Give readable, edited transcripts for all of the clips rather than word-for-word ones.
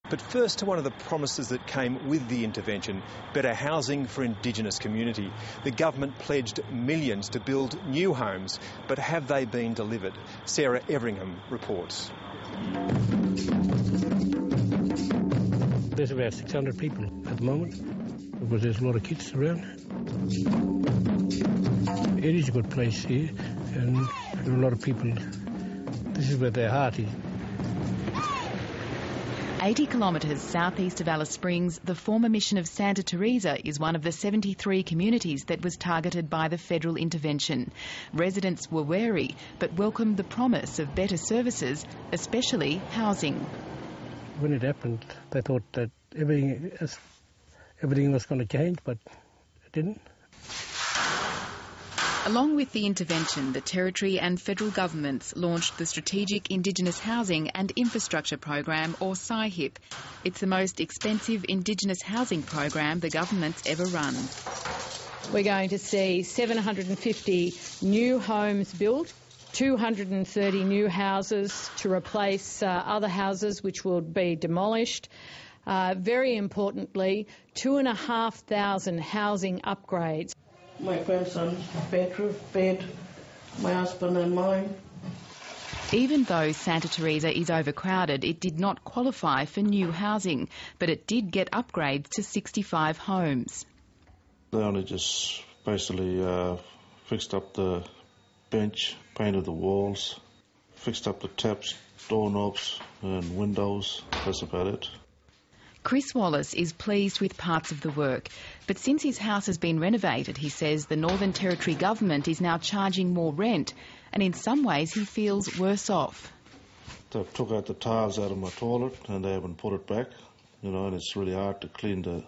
But first to one of the promises that came with the intervention, better housing for Indigenous community. The government pledged millions to build new homes, but have they been delivered? Sarah Everingham reports. There's about 600 people at the moment, because there's a lot of kids around. It is a good place here, and there are a lot of people. This is where their heart is. 80 kilometres southeast of Alice Springs, the former mission of Santa Teresa is one of the 73 communities that was targeted by the federal intervention. Residents were wary, but welcomed the promise of better services, especially housing. When it happened, they thought that everything was going to change, but it didn't. Along with the intervention, the Territory and federal governments launched the Strategic Indigenous Housing and Infrastructure Program, or SIHIP. It's the most expensive Indigenous housing program the government's ever run. We're going to see 750 new homes built, 230 new houses to replace other houses which will be demolished. Very importantly, 2,500 housing upgrades. My grandson's bedroom, fed my husband and mine. Even though Santa Teresa is overcrowded, it did not qualify for new housing, but it did get upgrades to 65 homes. They only just basically fixed up the bench, painted the walls, fixed up the taps, doorknobs and windows. That's about it. Chris Wallace is pleased with parts of the work, but since his house has been renovated, he says the Northern Territory government is now charging more rent, and in some ways he feels worse off. They took out the tiles out of my toilet and they haven't put it back, and it's really hard to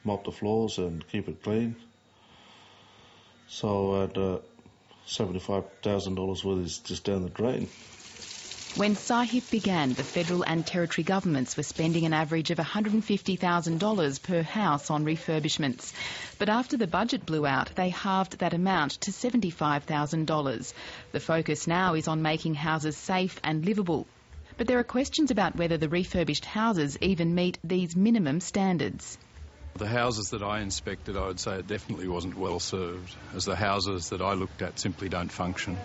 mop the floors and keep it clean. So I had $75,000 worth is just down the drain. When SIHIP began, the federal and territory governments were spending an average of $150,000 per house on refurbishments. But after the budget blew out, they halved that amount to $75,000. The focus now is on making houses safe and livable. But there are questions about whether the refurbished houses even meet these minimum standards. The houses that I inspected, I would say it definitely wasn't well served, as the houses that I looked at simply don't function.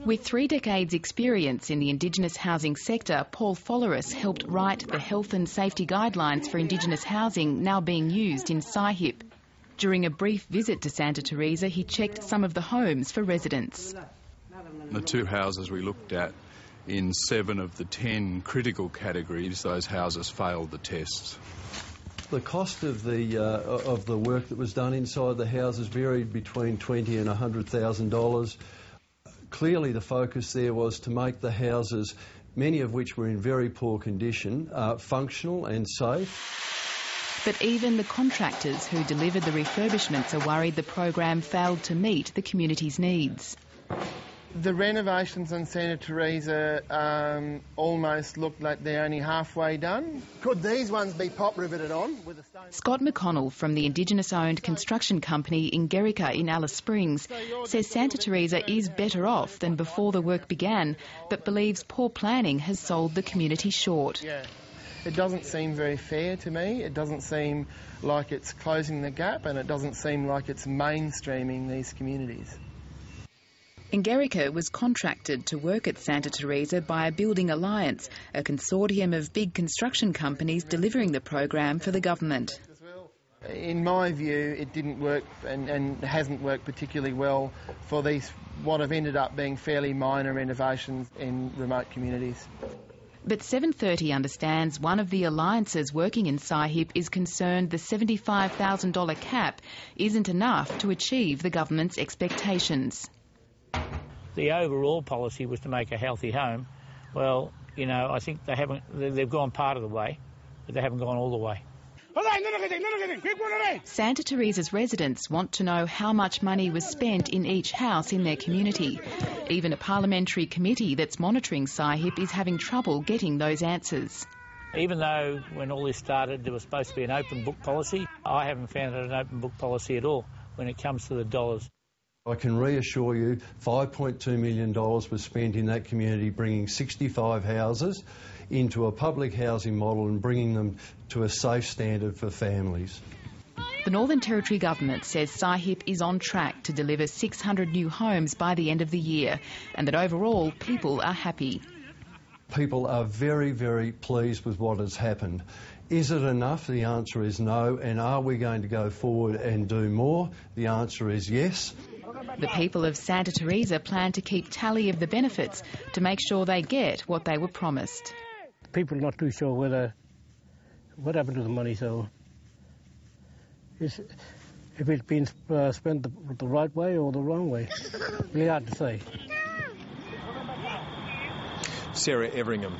With 3 decades' experience in the Indigenous housing sector, Paul Folleris helped write the health and safety guidelines for Indigenous housing now being used in SIHIP. During a brief visit to Santa Teresa, he checked some of the homes for residents. The 2 houses we looked at, in 7 of the 10 critical categories, those houses failed the tests. The cost of the work that was done inside the houses varied between $20,000 and $100,000. Clearly the focus there was to make the houses, many of which were in very poor condition, functional and safe. But even the contractors who delivered the refurbishments are worried the program failed to meet the community's needs. The renovations on Santa Teresa almost look like they're only halfway done. Could these ones be pop riveted on with a stone? Scott McConnell from the Indigenous-owned construction company Ingerica in Alice Springs says Santa Teresa is better off than before the work began, but believes poor planning has sold the community short. Yeah. It doesn't seem very fair to me. It doesn't seem like it's closing the gap, and it doesn't seem like it's mainstreaming these communities. Ingerica was contracted to work at Santa Teresa by a building alliance, a consortium of big construction companies delivering the program for the government. In my view, it didn't work and hasn't worked particularly well for these, what have ended up being fairly minor renovations in remote communities. But 730 understands one of the alliances working in SIHIP is concerned the $75,000 cap isn't enough to achieve the government's expectations. The overall policy was to make a healthy home. Well, I think they've gone part of the way, but they haven't gone all the way. Santa Teresa's residents want to know how much money was spent in each house in their community. Even a parliamentary committee that's monitoring SIHIP is having trouble getting those answers. Even though when all this started there was supposed to be an open book policy, I haven't found it an open book policy at all when it comes to the dollars. I can reassure you $5.2 million was spent in that community bringing 65 houses into a public housing model and bringing them to a safe standard for families. The Northern Territory Government says SAHIP is on track to deliver 600 new homes by the end of the year, and that overall people are happy. People are very, very pleased with what has happened. Is it enough? The answer is no. And are we going to go forward and do more? The answer is yes. The people of Santa Teresa plan to keep tally of the benefits to make sure they get what they were promised. People are not too sure what happened to the money, so if it's been spent the right way or the wrong way. Really hard to say. Sarah Everingham.